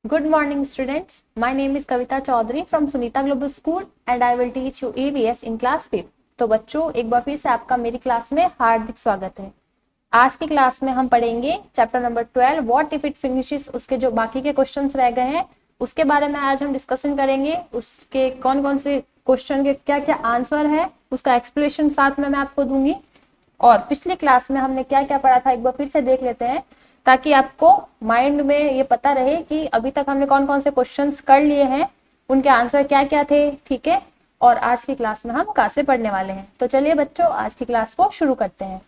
Good morning, students. My name is Kavita Chaudhary from Sunita Global School and I will teach you EVS in class 5. तो बच्चों, एक बार फिर से आपका मेरी क्लास में हार्दिक स्वागत है। आज की क्लास में हम पढ़ेंगे chapter number 12 what if it finishes. उसके जो बाकी के क्वेश्चंस रह गए हैं उसके बारे में आज हम डिस्कशन करेंगे। उसके कौन कौन से क्वेश्चन के क्या क्या आंसर है उसका एक्सप्लेनेशन साथ में मैं आपको दूंगी। और पिछली क्लास में हमने क्या क्या पढ़ा था एक बार फिर से देख लेते हैं, ताकि आपको माइंड में ये पता रहे कि अभी तक हमने कौन कौन से क्वेश्चंस कर लिए हैं, उनके आंसर क्या क्या थे। ठीक है, और आज की क्लास में हम कहाँ से पढ़ने वाले हैं। तो चलिए बच्चों, आज की क्लास को शुरू करते हैं।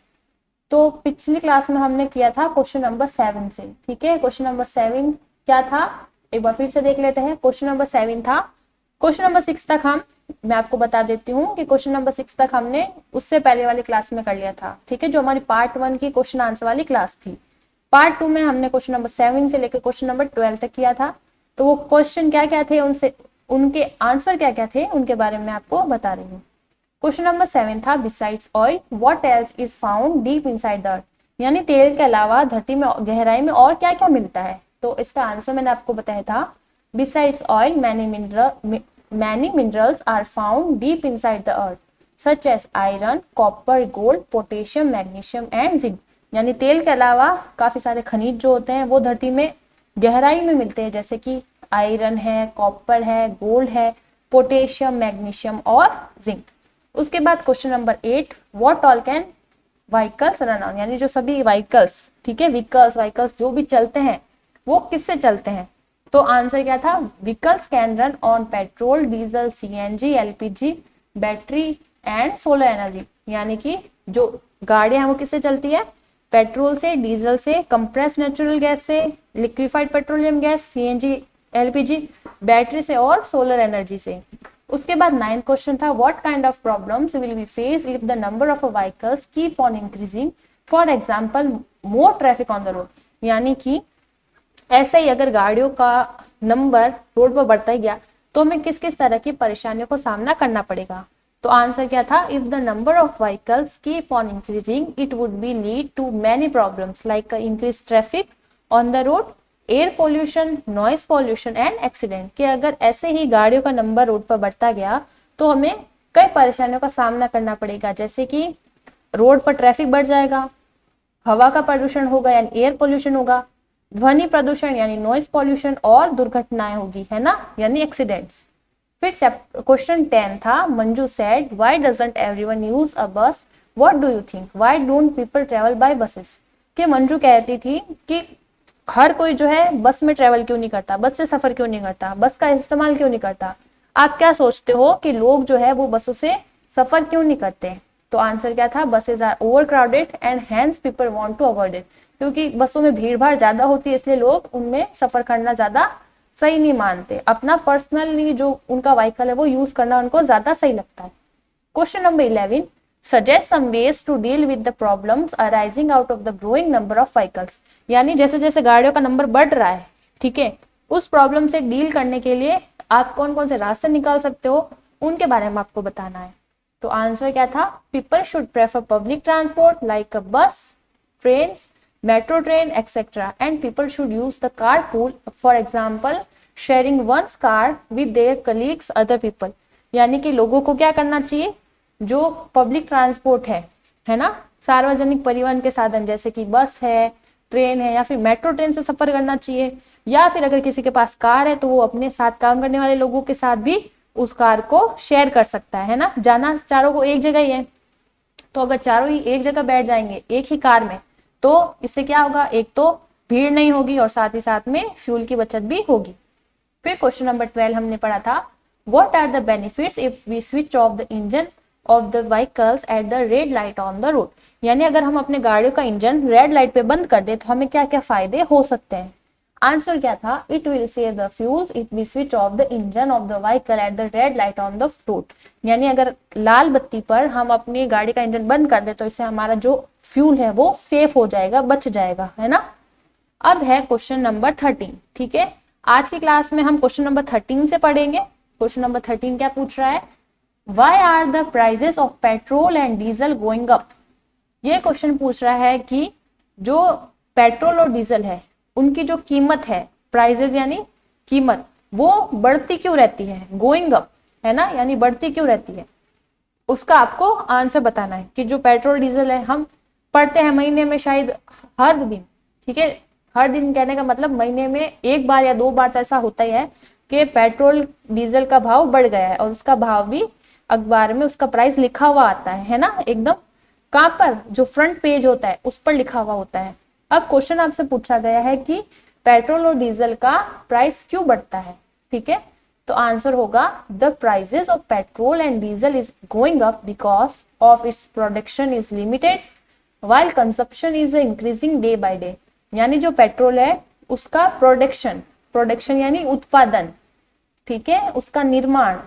तो पिछली क्लास में हमने किया था क्वेश्चन नंबर 7 से। ठीक है, क्वेश्चन नंबर 7 क्या था एक बार फिर से देख लेते हैं। क्वेश्चन नंबर 7 था। क्वेश्चन नंबर 6 तक मैं आपको बता देती हूँ कि क्वेश्चन नंबर 6 तक हमने उससे पहले वाली क्लास में कर लिया था। ठीक है, जो हमारी पार्ट 1 की क्वेश्चन आंसर वाली क्लास थी। पार्ट 2 में हमने क्वेश्चन नंबर 7 से लेकर क्वेश्चन नंबर 12 तक किया था। तो वो क्वेश्चन क्या क्या थे, उनसे उनके आंसर क्या क्या थे, उनके बारे में आपको बता रही हूँ। क्वेश्चन नंबर 7 था besides oil what else is found deep inside the अर्थ। यानी तेल के अलावा धरती में गहराई में और क्या क्या मिलता है। तो इसका आंसर मैंने आपको बताया था, besides oil many minerals are found deep inside the earth such as iron, copper, gold, potassium, magnesium and zinc. यानी तेल के अलावा काफी सारे खनिज जो होते हैं वो धरती में गहराई में मिलते हैं, जैसे कि आयरन है, कॉपर है, गोल्ड है, पोटेशियम, मैग्नीशियम और जिंक। उसके बाद question number 8 what all can vehicles run on. यानी जो सभी व्हीकल्स, ठीक है, व्हीकल्स जो भी चलते हैं वो किससे चलते हैं। तो आंसर क्या था, vehicles can run on petrol, diesel, CNG, LPG, battery and solar energy. यानी कि जो गाड़ियां हैं वो किससे चलती है, पेट्रोल से, डीजल से, कंप्रेस नेचुरल गैस से, liquefied petroleum gas, CNG, LPG, battery से और सोलर एनर्जी से। उसके बाद 9th क्वेश्चन था what kind of problems will be face if the number of vehicles keep on increasing, for example more traffic on the road. यानी कि ऐसे ही अगर गाड़ियों का नंबर रोड पर बढ़ता ही गया तो हमें किस किस तरह की परेशानियों को सामना करना पड़ेगा। तो आंसर क्या था, if the number of vehicles keep on increasing it would be lead to many problems like increase traffic on the road, air pollution, noise pollution and accident. कि अगर ऐसे ही गाड़ियों का नंबर रोड पर बढ़ता गया तो हमें कई परेशानियों का सामना करना पड़ेगा, जैसे कि रोड पर ट्रैफिक बढ़ जाएगा, हवा का प्रदूषण होगा यानी एयर पोल्यूशन होगा, ध्वनि प्रदूषण यानी नॉइस पोल्यूशन और दुर्घटनाएं होगी, है ना, यानी एक्सीडेंट्स। फिर क्वेश्चन 10 था Manju said why doesn't everyone use a bus, what do you think, why don't people travel by buses. कि मंजू कहती थी कि हर कोई जो है बस में ट्रेवल क्यों नहीं करता, बस से सफर क्यों नहीं करता, बस का इस्तेमाल क्यों नहीं करता। आप क्या सोचते हो कि लोग जो है वो बसों से सफर क्यों नहीं करते। तो आंसर क्या था, buses are over crowded and hence people want to avoid it. क्योंकि बसों में भीड़ भाड़ ज्यादा होती है इसलिए लोग उनमें सफर करना ज्यादा सही नहीं मानते, अपना पर्सनली जो उनका व्हीकल है वो यूज करना उनको ज्यादा सही लगता है। Question number 11 suggest some ways to deal with the problems arising out of the growing number of vehicles। यानी जैसे जैसे गाड़ियों का नंबर बढ़ रहा है, ठीक है, उस प्रॉब्लम से डील करने के लिए आप कौन कौन से रास्ते निकाल सकते हो उनके बारे में आपको बताना है। तो आंसर क्या था, people should prefer public transport like a bus, train, metro train etcetera, and people should use the car pool, for example sharing one's car with their colleagues other people. यानी कि लोगों को क्या करना चाहिए, जो पब्लिक ट्रांसपोर्ट है ना, सार्वजनिक परिवहन के साधन जैसे कि बस है, ट्रेन है या फिर मेट्रो ट्रेन से सफर करना चाहिए, या फिर अगर किसी के पास कार है तो वो अपने साथ काम करने वाले लोगों के साथ भी उस कार को शेयर कर सकता है ना। जाना चारों को एक जगह ही है, तो अगर चारों ही एक जगह बैठ जाएंगे एक ही कार में तो इससे क्या होगा, एक तो भीड़ नहीं होगी और साथ ही साथ में फ्यूल की बचत भी होगी। फिर क्वेश्चन नंबर 12 हमने पढ़ा था what are the benefits if we switch off the engine of the vehicles at the red light on the road. यानी अगर हम अपने गाड़ियों का इंजन रेड लाइट पे बंद कर दे तो हमें क्या क्या फायदे हो सकते हैं। आंसर क्या था, it will save the fuels if we switch off the engine of the vehicle at the red light on the road. यानी अगर लाल बत्ती पर हम अपनी गाड़ी का इंजन बंद कर दे तो इससे हमारा जो फ्यूल है वो सेफ हो जाएगा, बच जाएगा, है ना। अब है क्वेश्चन नंबर 13। ठीक है, आज की क्लास में हम क्वेश्चन नंबर 13 से पढ़ेंगे। क्वेश्चन नंबर 13 क्या पूछ रहा है, Why are the prices of petrol and diesel going up? ये क्वेश्चन पूछ रहा है कि जो पेट्रोल और डीजल है उनकी जो कीमत है, प्राइजेस यानी कीमत वो बढ़ती क्यों रहती है, गोइंग अप, है ना, यानी बढ़ती क्यों रहती है, उसका आपको आंसर बताना है। कि जो पेट्रोल डीजल है हम पढ़ते हैं महीने में शायद हर दिन, ठीक है, हर दिन कहने का मतलब महीने में एक बार या दो बार तो ऐसा होता ही है कि पेट्रोल डीजल का भाव बढ़ गया है और उसका भाव भी अखबार में उसका प्राइस लिखा हुआ आता है ना, एकदम कहाँ पर, जो फ्रंट पेज होता है उस पर लिखा हुआ होता है। अब क्वेश्चन आपसे पूछा गया है कि पेट्रोल और डीजल का प्राइस क्यों बढ़ता है, ठीक है, तो आंसर होगा the prices of petrol and diesel is going up because of its production is limited while consumption is increasing day by day। यानी जो पेट्रोल है उसका प्रोडक्शन, प्रोडक्शन यानी उत्पादन, ठीक है, उसका निर्माण,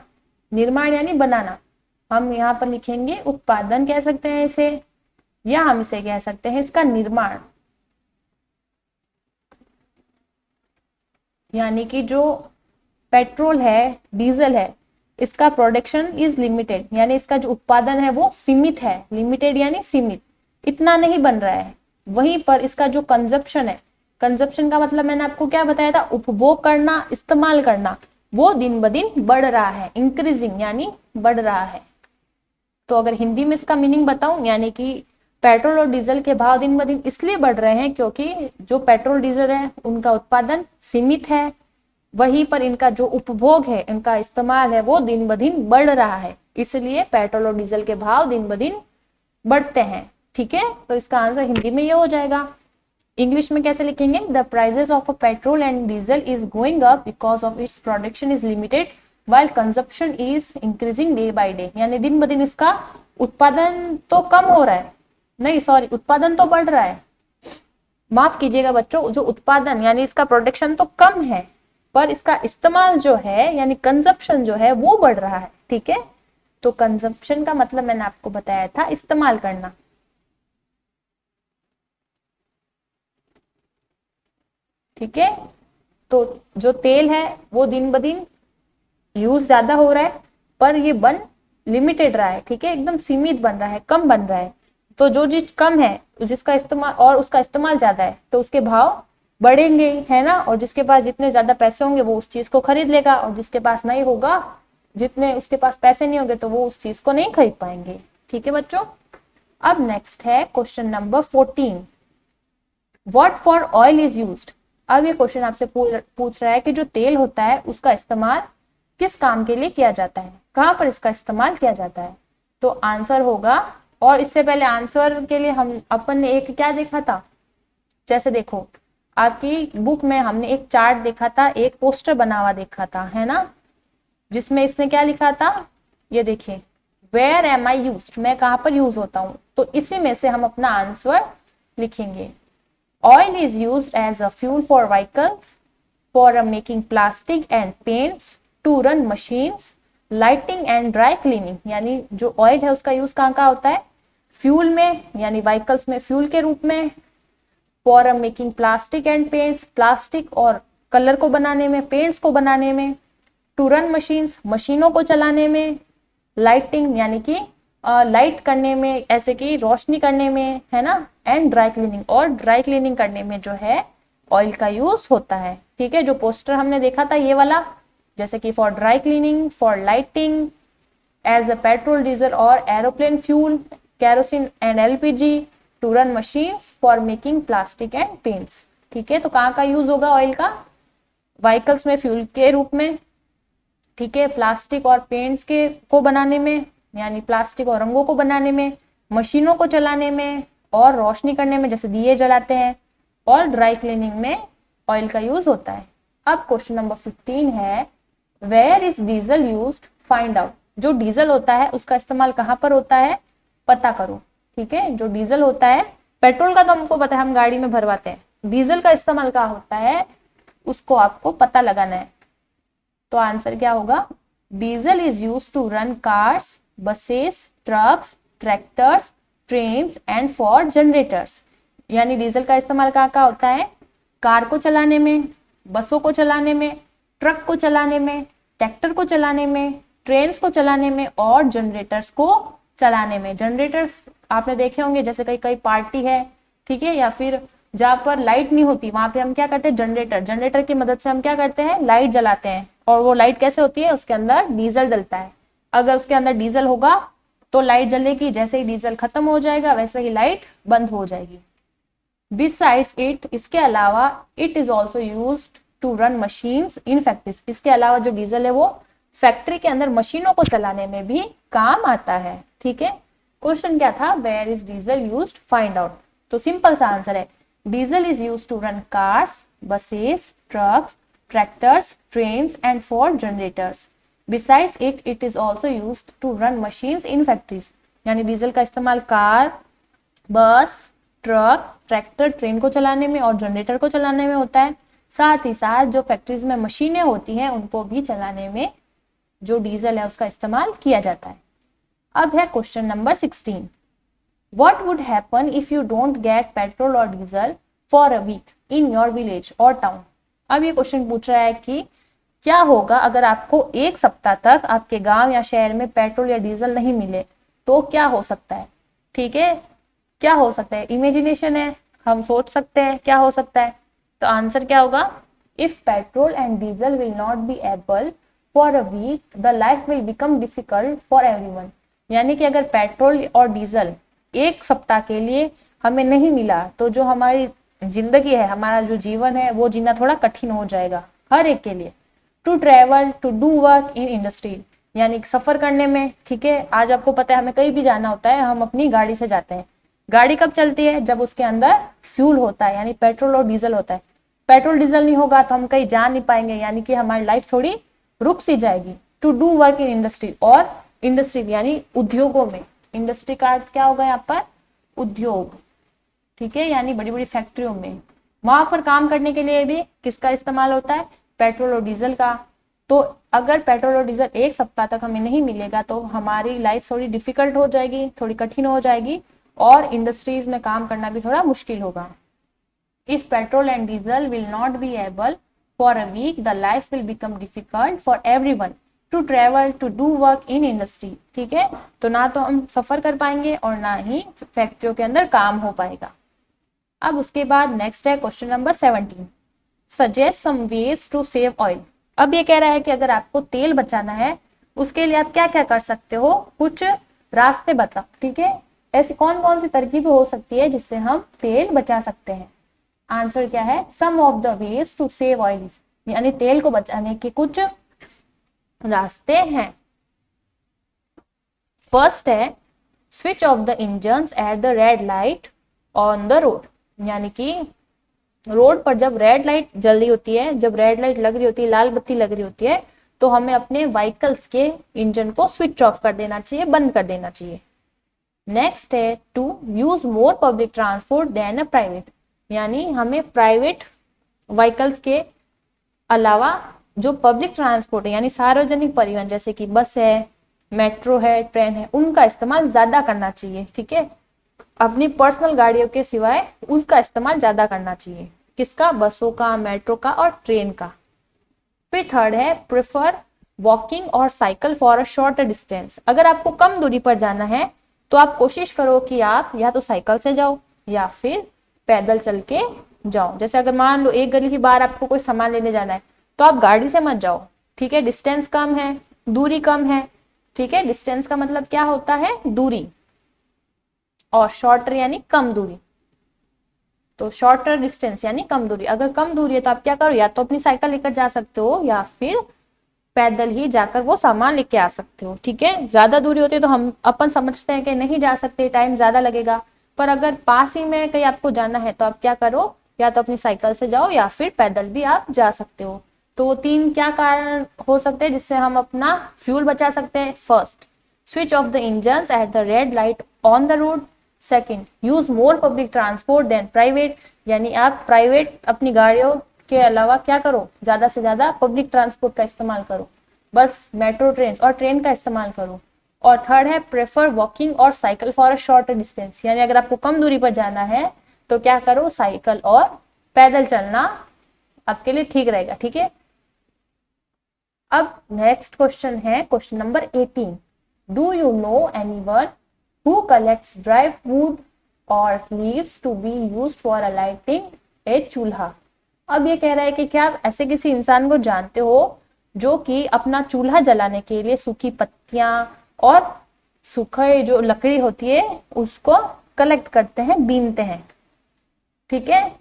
निर्माण यानी बनाना, हम यहाँ पर लिखेंगे उत्पादन कह सकते हैं इसे, या हम इसे कह सकते हैं इसका निर्माण। यानी कि जो पेट्रोल है डीजल है इसका प्रोडक्शन इज लिमिटेड, यानी इसका जो उत्पादन है वो सीमित है, लिमिटेड यानी सीमित, इतना नहीं बन रहा है। वहीं पर इसका जो कंजप्शन है, कंजप्शन का मतलब मैंने आपको क्या बताया था, उपभोग करना, इस्तेमाल करना, वो दिन ब दिन बढ़ रहा है, इंक्रीजिंग यानी बढ़ रहा है। तो अगर हिंदी में इसका मीनिंग बताऊं, यानी कि पेट्रोल और डीजल के भाव दिन ब दिन इसलिए बढ़ रहे हैं क्योंकि जो पेट्रोल डीजल है उनका उत्पादन सीमित है, वहीं पर इनका जो उपभोग है, इनका इस्तेमाल है वो दिन ब दिन बढ़ रहा है, इसलिए पेट्रोल और डीजल के भाव दिन ब दिन बढ़ते हैं, ठीक है। तो इसका आंसर हिंदी में ये हो जाएगा। इंग्लिश में कैसे लिखेंगे, the prices of a petrol and diesel is going up because of its production is limited while consumption is increasing day by day. यानी दिन ब दिन इसका उत्पादन तो कम हो रहा है, नहीं सॉरी, उत्पादन तो बढ़ रहा है, माफ कीजिएगा बच्चों, जो उत्पादन यानी इसका प्रोडक्शन तो कम है पर इसका इस्तेमाल जो है यानी कंजप्शन जो है वो बढ़ रहा है, ठीक है। तो कंजप्शन का मतलब मैंने आपको बताया था इस्तेमाल करना, ठीक है। तो जो तेल है वो दिन ब दिन यूज ज्यादा हो रहा है पर ये बन लिमिटेड रहा है, ठीक है, एकदम सीमित बन रहा है, कम बन रहा है। तो जो चीज कम है जिसका इस्तेमाल और उसका इस्तेमाल ज्यादा है तो उसके भाव बढ़ेंगे, है ना, और जिसके पास जितने ज्यादा पैसे होंगे वो उस चीज को खरीद लेगा और जिसके पास नहीं होगा, जितने उसके पास पैसे नहीं होंगे तो वो उस चीज को नहीं खरीद पाएंगे, ठीक है बच्चों। अब नेक्स्ट है question number 14, what for oil is used. अब ये क्वेश्चन आपसे पूछ रहा है कि जो तेल होता है उसका इस्तेमाल किस काम के लिए किया जाता है, कहाँ पर इसका इस्तेमाल किया जाता है। तो आंसर होगा, और इससे पहले आंसर के लिए हम अपन ने एक क्या देखा था, जैसे देखो आपकी बुक में हमने एक चार्ट देखा था, एक पोस्टर बना हुआ देखा था, है ना, जिसमें इसने क्या लिखा था, ये देखिए, वेयर एम आई यूज्ड, मैं कहाँ पर यूज होता हूँ। तो इसी में से हम अपना आंसर लिखेंगे। Oil is used as a fuel for vehicles, for making plastic and paints, to run machines, lighting and dry cleaning. यानी जो ऑयल है उसका यूज कहाँ कहाँ होता है, फ्यूल में यानी व्हीकल्स में फ्यूल के रूप में, for making plastic and paints, plastic और कलर को बनाने में, पेंट्स को बनाने में, टू रन मशीन्स, मशीनों को चलाने में, लाइटिंग यानी कि लाइट करने में, ऐसे कि रोशनी करने में, है ना, एंड ड्राई क्लीनिंग, और ड्राई क्लीनिंग करने में जो है ऑयल का यूज होता है, ठीक है। जो पोस्टर हमने देखा था ये वाला, जैसे कि for dry cleaning, for lighting, as a petrol diesel और aeroplane fuel, kerosene and LPG, to run machines, for making plastic and paints, ठीक है। तो कहाँ का यूज होगा ऑयल का, व्हीकल्स में फ्यूल के रूप में, ठीक है, प्लास्टिक और पेंट्स के को बनाने में यानी प्लास्टिक और रंगों को बनाने में, मशीनों को चलाने में और रोशनी करने में जैसे दिए जलाते हैं, और ड्राई क्लीनिंग में ऑयल का यूज होता है। अब क्वेश्चन नंबर 15 है, where is diesel used, find out. जो डीजल होता है उसका इस्तेमाल कहाँ पर होता है, पता करो, ठीक है। जो डीजल होता है, पेट्रोल का तो हमको पता है, हम गाड़ी में भरवाते हैं, डीजल का इस्तेमाल कहाँ होता है उसको आपको पता लगाना है। तो आंसर क्या होगा, diesel is use to run cars, buses, trucks, tractors, trains and for generators. यानी डीजल का इस्तेमाल कहाँ कहाँ होता है, कार को चलाने में, बसों को चलाने में, ट्रक को चलाने में, ट्रैक्टर को चलाने में, ट्रेन्स को चलाने में और जनरेटर्स को चलाने में। जनरेटर्स आपने देखे होंगे, जैसे कई कई पार्टी है, ठीक है, या फिर जहाँ पर लाइट नहीं होती वहां पे हम क्या करते हैं, जनरेटर, जनरेटर की मदद से हम क्या करते हैं, लाइट जलाते हैं। और वो लाइट कैसे होती है, उसके अंदर डीजल डलता है। अगर उसके अंदर डीजल होगा तो लाइट जलेगी, जैसे ही डीजल खत्म हो जाएगा वैसे ही लाइट बंद हो जाएगी। बिसाइड्स इट, इसके अलावा, it is also use to run machines in factories, इसके अलावा जो डीजल है वो फैक्ट्री के अंदर मशीनों को चलाने में भी काम आता है। ठीक है, क्वेश्चन क्या था, where is diesel used, find out. तो सिंपल सा आंसर है, diesel is used to run cars, buses, trucks, tractors, trains and for generators. Besides it, it is also used to run machines in factories, यानी diesel का इस्तेमाल car, बस, truck, tractor, train को चलाने में और जनरेटर को चलाने में होता है। साथ ही साथ जो फैक्ट्रीज में मशीनें होती हैं उनको भी चलाने में जो डीजल है उसका इस्तेमाल किया जाता है। अब है question number 16, what would happen if you don't get petrol और diesel for a week in your village और टाउन। अब ये क्वेश्चन पूछ रहा है कि क्या होगा अगर आपको एक सप्ताह तक आपके गांव या शहर में पेट्रोल या डीजल नहीं मिले, तो क्या हो सकता है। ठीक है, क्या हो सकता है, इमेजिनेशन है, हम सोच सकते हैं क्या हो सकता है। तो आंसर क्या होगा, if petrol and diesel will not be able for a week the life will become difficult for everyone. यानी कि अगर पेट्रोल और डीजल एक सप्ताह के लिए हमें नहीं मिला तो जो हमारी जिंदगी है, हमारा जो जीवन है वो जीना थोड़ा कठिन हो जाएगा हर एक के लिए। To travel, to do work in industry, यानी सफर करने में। ठीक है, आज आपको पता है हमें कहीं भी जाना होता है हम अपनी गाड़ी से जाते हैं। गाड़ी कब चलती है, जब उसके अंदर फ्यूल होता है, यानी पेट्रोल और डीजल होता है। पेट्रोल डीजल नहीं होगा तो हम कहीं जा नहीं पाएंगे, यानी कि हमारी लाइफ थोड़ी रुक सी जाएगी। To do work in industry, और इंडस्ट्री यानी उद्योगों में, इंडस्ट्री का अर्थ क्या होगा यहाँ पर, उद्योग। ठीक है, यानी बड़ी बड़ी फैक्ट्रियों में, वहां पर काम करने के लिए भी किसका इस्तेमाल होता है, पेट्रोल और डीजल का। तो अगर पेट्रोल और डीजल एक सप्ताह तक हमें नहीं मिलेगा तो हमारी लाइफ थोड़ी डिफिकल्ट हो जाएगी, थोड़ी कठिन हो जाएगी, और इंडस्ट्रीज में काम करना भी थोड़ा मुश्किल होगा। If petrol and diesel will not be able for a week the life will become difficult for everyone to travel, to do work in industry. ठीक है, तो ना तो हम सफर कर पाएंगे और ना ही फैक्ट्रियों के अंदर काम हो पाएगा। अब उसके बाद नेक्स्ट है question number 17, suggest some ways to save oil. अब ये कह रहा है कि अगर आपको तेल बचाना है उसके लिए आप क्या क्या कर सकते हो, कुछ रास्ते बताओ। ठीक है, ऐसी कौन कौन सी तरकीब हो सकती है जिससे हम तेल बचा सकते हैं। आंसर क्या है, some of the ways to save oil, यानी तेल को बचाने के कुछ रास्ते हैं। फर्स्ट है, switch off the engines at the red light on the road, यानी कि रोड पर जब रेड लाइट जल रही होती है, जब रेड लाइट लग रही होती है, लाल बत्ती लग रही होती है, तो हमें अपने व्हीकल्स के इंजन को स्विच ऑफ कर देना चाहिए, बंद कर देना चाहिए। नेक्स्ट है, to use more public transport than a private, यानी हमें प्राइवेट व्हीकल्स के अलावा जो पब्लिक ट्रांसपोर्ट है, यानी सार्वजनिक परिवहन जैसे कि बस है, मेट्रो है, ट्रेन है, उनका इस्तेमाल ज्यादा करना चाहिए। ठीक है, अपनी पर्सनल गाड़ियों के सिवाय उसका इस्तेमाल ज्यादा करना चाहिए। किसका, बसों का, मेट्रो का और ट्रेन का। फिर थर्ड है, प्रेफर वॉकिंग और cycle for a short distance, अगर आपको कम दूरी पर जाना है तो आप कोशिश करो कि आप या तो साइकिल से जाओ या फिर पैदल चल के जाओ। जैसे अगर मान लो एक गली के बाहर आपको कोई सामान लेने जाना है तो आप गाड़ी से मत जाओ। ठीक है, डिस्टेंस कम है, दूरी कम है। ठीक है, डिस्टेंस का मतलब क्या होता है, दूरी, और शॉर्टर यानी कम दूरी। तो शॉर्टर डिस्टेंस यानी कम दूरी, अगर कम दूरी है तो आप क्या करो, या तो अपनी साइकिल लेकर जा सकते हो या फिर पैदल ही जाकर वो सामान लेके आ सकते हो। ठीक है, ज्यादा दूरी होती है तो हम अपन समझते हैं कि नहीं जा सकते, टाइम ज्यादा लगेगा, पर अगर पास ही में कहीं आपको जाना है तो आप क्या करो, या तो अपनी साइकिल से जाओ या फिर पैदल भी आप जा सकते हो। तो वो तीन क्या कारण हो सकते हैं जिससे हम अपना फ्यूल बचा सकते हैं। First, switch off the engines at the red light on the road. Second, use more public transport than private, यानी आप प्राइवेट अपनी गाड़ियों के अलावा क्या करो, ज्यादा से ज्यादा पब्लिक ट्रांसपोर्ट का इस्तेमाल करो, बस मेट्रो, ट्रेन और ट्रेन का इस्तेमाल करो। और थर्ड है, प्रेफर वॉकिंग और cycle for a short distance, यानी अगर आपको कम दूरी पर जाना है तो क्या करो, साइकिल और पैदल चलना आपके लिए ठीक रहेगा। ठीक है, अब नेक्स्ट क्वेश्चन है question number 18, do you know anyone who collects dry would or leaves to be used for lighting a चूल्हा। अब ये कह रहा है कि क्या आप ऐसे किसी इंसान को जानते हो जो कि अपना चूल्हा जलाने के लिए सूखी पत्तियां और सूखे जो लकड़ी होती है उसको कलेक्ट करते हैं, बीनते हैं। ठीक है,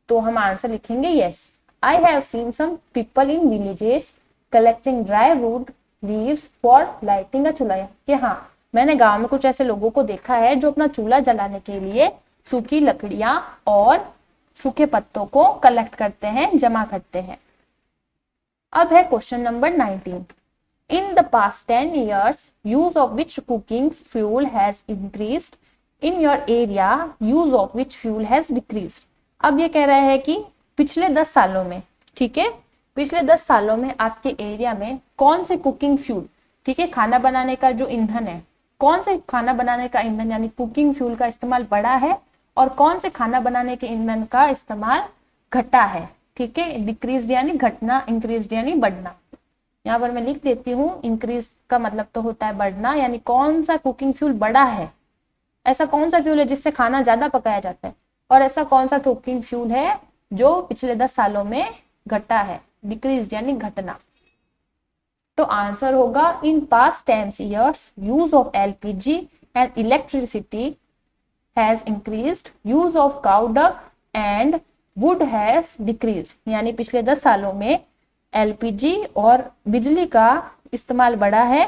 तो हम आंसर लिखेंगे yes. I have seen some people in villages collecting dry wood leaves for lighting a chulha. कि हाँ, मैंने गांव में कुछ ऐसे लोगों को देखा है जो अपना चूल्हा जलाने के लिए सूखी लकड़ियां और सूखे पत्तों को कलेक्ट करते हैं, जमा करते हैं। अब है question number 19। In the past 10 years use of which cooking fuel has increased, in your area use of which fuel has decreased. अब ये कह रहा है कि पिछले 10 सालों में, ठीक है, पिछले 10 सालों में आपके एरिया में कौन से कुकिंग फ्यूल, ठीक है, खाना बनाने का जो ईंधन है, कौन से खाना बनाने का ईंधन यानी कुकिंग फ्यूल का इस्तेमाल बढ़ा है और कौन से खाना बनाने के ईंधन का इस्तेमाल घटा है। ठीक है, डिक्रीज यानी घटना, इंक्रीज यानी बढ़ना। यहाँ पर मैं लिख देती हूँ, इंक्रीज का मतलब तो होता है बढ़ना, यानी कौन सा कुकिंग फ्यूल बढ़ा है, ऐसा कौन सा फ्यूल है जिससे खाना ज्यादा पकाया जाता है, और ऐसा कौन सा कुकिंग फ्यूल है जो पिछले 10 सालों में घटा है, डिक्रीज यानी घटना। तो आंसर होगा in past 10 years use of LPG and electricity has increased, use of cow dung and would has decreased. यानी पिछले 10 सालों में एलपीजी और बिजली का इस्तेमाल बढ़ा है,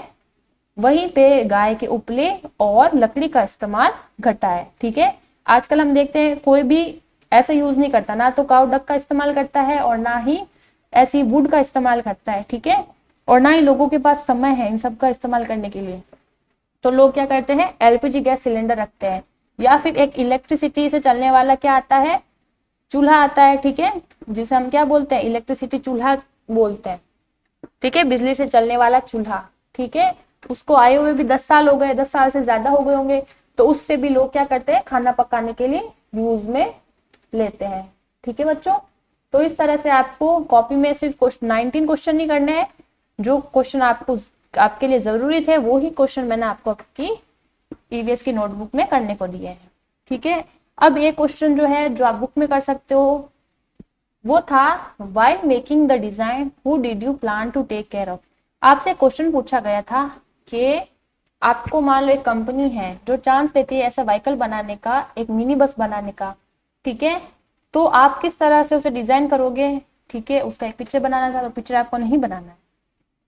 वहीं पे गाय के उपले और लकड़ी का इस्तेमाल घटा है। ठीक है, आजकल हम देखते हैं कोई भी ऐसा यूज नहीं करता, ना तो काउ डंग का इस्तेमाल करता है और ना ही ऐसी वुड का इस्तेमाल करता है। ठीक है, और ना ही लोगों के पास समय है इन सब का इस्तेमाल करने के लिए। तो लोग क्या करते हैं, एलपीजी गैस सिलेंडर रखते हैं, या फिर एक इलेक्ट्रिसिटी से चलने वाला क्या आता है, चूल्हा आता है। ठीक है, जिसे हम क्या बोलते हैं, इलेक्ट्रिसिटी चूल्हा बोलते हैं। ठीक है, बिजली से चलने वाला चूल्हा। ठीक है, उसको आए हुए भी 10 साल हो गए, 10 साल से ज्यादा हो गए होंगे, तो उससे भी लोग क्या करते हैं, खाना पकाने के लिए यूज में लेते हैं। ठीक है बच्चों, तो इस तरह से आपको कॉपी में सिर्फ 19 क्वेश्चन नहीं करने हैं, जो क्वेश्चन आपको आपके लिए जरूरी थे वो ही क्वेश्चन मैंने आपको आपकी ईवीएस की नोटबुक में करने को दिए हैं। ठीक है, अब ये क्वेश्चन जो है जो आप बुक में कर सकते हो वो था while making the design who did you plan to take care of. आपसे क्वेश्चन पूछा गया था कि आपको मान लो एक कंपनी है जो चांस देती है ऐसा व्हीकल बनाने का, एक मिनी बस बनाने का। ठीक है, तो आप किस तरह से उसे डिजाइन करोगे। ठीक है, उसका एक पिक्चर बनाना था तो पिक्चर आपको नहीं बनाना है।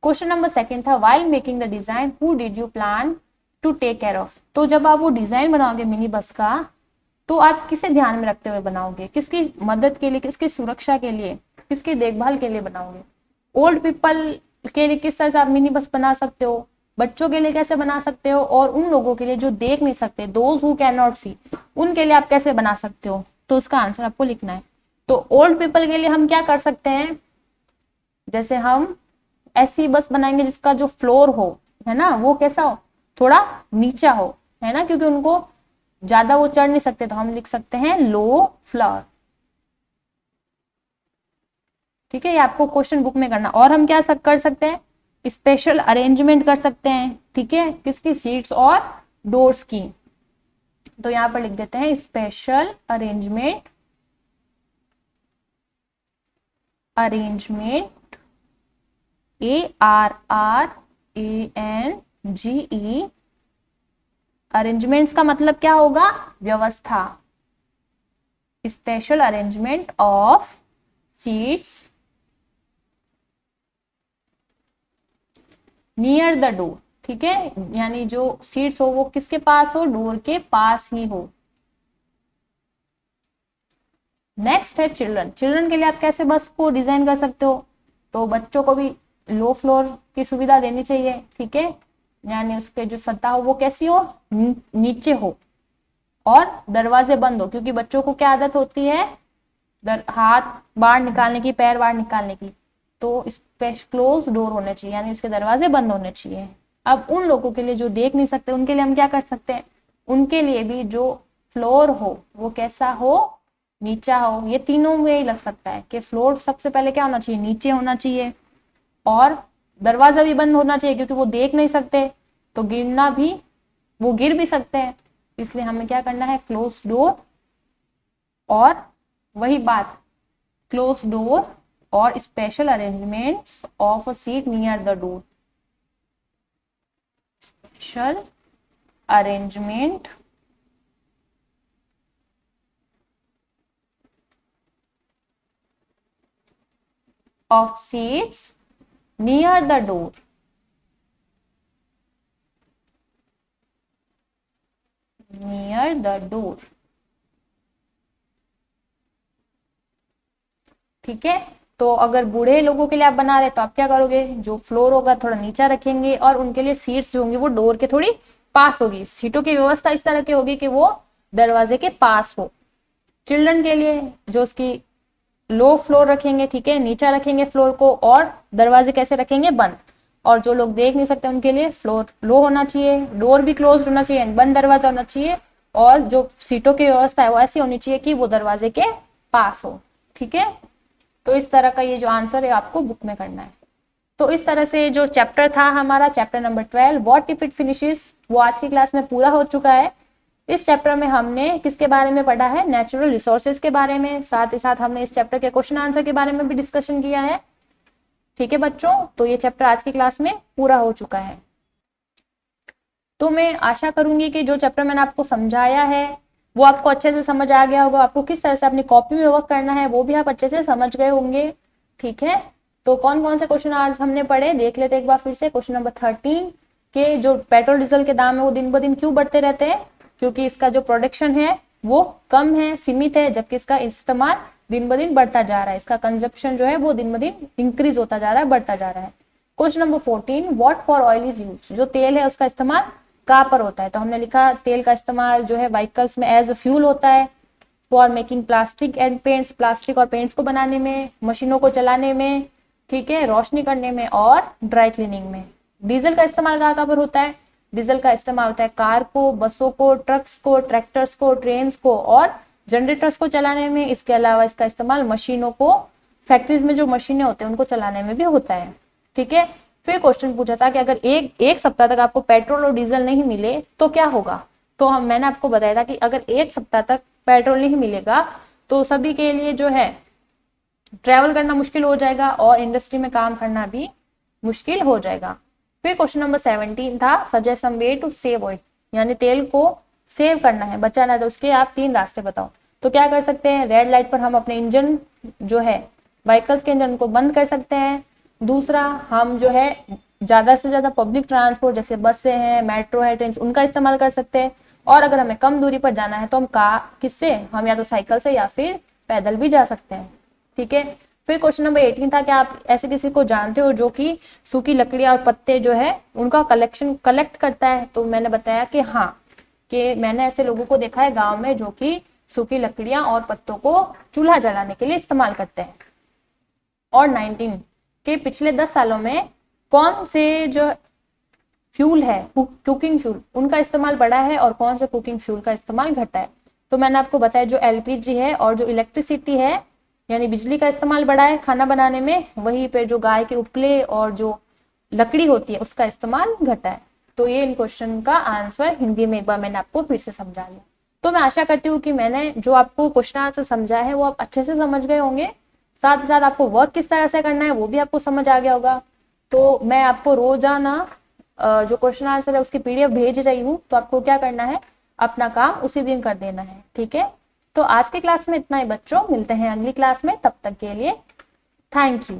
क्वेश्चन नंबर 2 था while making the design who did you plan to take care of. तो जब आप वो डिजाइन बनाओगे मिनी बस का, तो आप किसे ध्यान में रखते हुए बनाओगे, किसकी मदद के लिए, किसकी सुरक्षा के लिए, किसकी देखभाल के लिए बनाओगे। ओल्ड पीपल के लिए किस तरह से आप मिनी बस बना सकते हो, बच्चों के लिए कैसे बना सकते हो, और उन लोगों के लिए जो देख नहीं सकते, दोज हु कैन नॉट सी, उनके लिए आप कैसे बना सकते हो। तो उसका आंसर आपको लिखना है। तो ओल्ड पीपल के लिए हम क्या कर सकते हैं, जैसे हम ऐसी बस बनाएंगे जिसका जो फ्लोर हो, है ना, वो कैसा हो, थोड़ा नीचा हो, है ना, क्योंकि उनको ज्यादा वो चढ़ नहीं सकते, तो हम लिख सकते हैं लो फ्लोर। ठीक है, ये आपको क्वेश्चन बुक में करना। और हम क्या कर सकते हैं, स्पेशल अरेंजमेंट कर सकते हैं। ठीक है, किसकी, सीट्स और डोर्स की। तो यहां पर लिख देते हैं स्पेशल अरेंजमेंट, ARRANGE। अरेंजमेंट्स का मतलब क्या होगा, व्यवस्था। Special arrangement of seats near the door. ठीक है, यानी जो सीट्स हो वो किसके पास हो, डोर के पास ही हो। नेक्स्ट है चिल्ड्रन। चिल्ड्रन के लिए आप कैसे बस को डिजाइन कर सकते हो, तो बच्चों को भी लो फ्लोर की सुविधा देनी चाहिए। ठीक है, यानी उसके जो सतह हो वो कैसी हो, नीचे हो, और दरवाजे बंद हो, क्योंकि बच्चों को क्या आदत होती है, हाथ बाहर निकालने की, पैर बाहर निकालने की। तो क्लोज डोर होने चाहिए, यानी उसके दरवाजे बंद होने चाहिए। अब उन लोगों के लिए जो देख नहीं सकते, उनके लिए हम क्या कर सकते हैं, उनके लिए भी जो फ्लोर हो वो कैसा हो, नीचा हो। ये तीनों में ही लग सकता है कि फ्लोर सबसे पहले क्या होना चाहिए, नीचे होना चाहिए, और दरवाजा भी बंद होना चाहिए, क्योंकि वो देख नहीं सकते, तो गिरना भी, वो गिर भी सकते हैं, इसलिए हमें क्या करना है, क्लोज डोर, और वही बात, क्लोज डोर और special arrangements of a seat near the door, special arrangement of seats near the door, near the door। ठीक है, तो अगर बूढ़े लोगों के लिए आप बना रहे तो आप क्या करोगे, जो फ्लोर होगा थोड़ा नीचा रखेंगे और उनके लिए सीट्स जो होंगी वो डोर के थोड़ी पास होगी, सीटों की व्यवस्था इस तरह की होगी कि वो दरवाजे के पास हो। चिल्ड्रन के लिए जो उसकी लो फ्लोर रखेंगे, ठीक है, नीचा रखेंगे फ्लोर को, और दरवाजे कैसे रखेंगे, बंद। और जो लोग देख नहीं सकते उनके लिए फ्लोर लो होना चाहिए, डोर भी क्लोज होना चाहिए, बंद दरवाजा होना चाहिए, और जो सीटों की व्यवस्था है वो ऐसी होनी चाहिए कि वो दरवाजे के पास हो। ठीक है, तो इस तरह का ये जो आंसर है आपको बुक में करना है। तो इस तरह से जो चैप्टर था हमारा, chapter number 12 what if it finishes, वो आज की क्लास में पूरा हो चुका है। इस चैप्टर में हमने किसके बारे में पढ़ा है, नेचुरल रिसोर्सेज के बारे में, साथ ही साथ हमने इस चैप्टर के क्वेश्चन आंसर के बारे में भी डिस्कशन किया है। ठीक है बच्चों, तो ये चैप्टर आज की क्लास में पूरा हो चुका है। तो मैं आशा करूंगी कि जो चैप्टर मैंने आपको समझाया है वो आपको अच्छे से समझ आ गया होगा, आपको किस तरह से अपनी कॉपी में वर्क करना है वो भी आप अच्छे से समझ गए होंगे। ठीक है, तो कौन कौन से क्वेश्चन आज हमने पढ़े देख लेते एक बार फिर से। क्वेश्चन नंबर 13 के जो पेट्रोल डीजल के दाम है वो दिन ब दिन क्यों बढ़ते रहते हैं, क्योंकि इसका जो प्रोडक्शन है वो कम है, सीमित है, जबकि इसका इस्तेमाल दिन ब दिन बढ़ता जा रहा है, इसका कंजप्शन जो है वो दिन ब दिन इंक्रीज होता जा रहा है, बढ़ता जा रहा है। Question number 14 what for oil is use, जो तेल है उसका इस्तेमाल कहाँ पर होता है, तो हमने लिखा तेल का इस्तेमाल जो है व्हीकल्स में एज अ फ्यूल होता है, for making plastic and paints, plastic और पेंट्स को बनाने में, मशीनों को चलाने में, ठीक है, रोशनी करने में, और ड्राई क्लीनिंग में। डीजल का इस्तेमाल कहाँ पर होता है, डीजल का इस्तेमाल होता है कार को, बसों को, ट्रक्स को, ट्रैक्टर्स को, ट्रेन को और जनरेटर्स को चलाने में। इसके अलावा इसका इस्तेमाल मशीनों को, फैक्ट्रीज में जो मशीनें होते हैं उनको चलाने में भी होता है। ठीक है, फिर क्वेश्चन पूछा था कि अगर एक सप्ताह तक आपको पेट्रोल और डीजल नहीं मिले तो क्या होगा, तो मैंने आपको बताया था कि अगर एक सप्ताह तक पेट्रोल नहीं मिलेगा तो सभी के लिए जो है ट्रैवल करना मुश्किल हो जाएगा और इंडस्ट्री में काम करना भी मुश्किल हो जाएगा। फिर क्वेश्चन नंबर 17 था suggest some way to save oil, यानी तेल को सेव करना है, बचाना है, तो उसके आप 3 रास्ते बताओ। तो क्या कर सकते हैं, रेड लाइट पर हम अपने इंजन जो है व्हीकल्स के इंजन को बंद कर सकते हैं। दूसरा, हम जो है ज्यादा से ज्यादा पब्लिक ट्रांसपोर्ट जैसे बसें हैं, मेट्रो है, ट्रेन, उनका इस्तेमाल कर सकते हैं। और अगर हमें कम दूरी पर जाना है तो हम किससे, हम या तो साइकिल से या फिर पैदल भी जा सकते हैं। ठीक है, फिर क्वेश्चन नंबर 18 था कि आप ऐसे किसी को जानते हो जो कि सूखी लकड़ियां और पत्ते जो है उनका कलेक्ट करता है, तो मैंने बताया कि हाँ, कि मैंने ऐसे लोगों को देखा है गांव में जो कि सूखी लकड़ियां और पत्तों को चूल्हा जलाने के लिए इस्तेमाल करते हैं। और 19 के पिछले 10 सालों में कौन से जो फ्यूल है, कुकिंग फ्यूल, उनका इस्तेमाल बढ़ा है और कौन से कुकिंग फ्यूल का इस्तेमाल घटा है। तो मैंने आपको बताया जो एलपीजी है और जो इलेक्ट्रिसिटी है यानी बिजली का इस्तेमाल बढ़ा है खाना बनाने में, वहीं पे जो गाय के उपले और जो लकड़ी होती है उसका इस्तेमाल घटा है। तो ये इन क्वेश्चन का आंसर हिंदी में एक बार मैंने आपको फिर से समझा लिया। तो मैं आशा करती हूँ कि मैंने जो आपको क्वेश्चन आंसर समझा है वो आप अच्छे से समझ गए होंगे, साथ ही साथ आपको वर्क किस तरह से करना है वो भी आपको समझ आ गया होगा। तो मैं आपको रोजाना जो क्वेश्चन आंसर है उसकी पीडीएफ भेज रही हूँ, तो आपको क्या करना है, अपना काम उसी दिन कर देना है। ठीक है, तो आज की क्लास में इतना ही बच्चों, मिलते हैं अगली क्लास में, तब तक के लिए थैंक यू।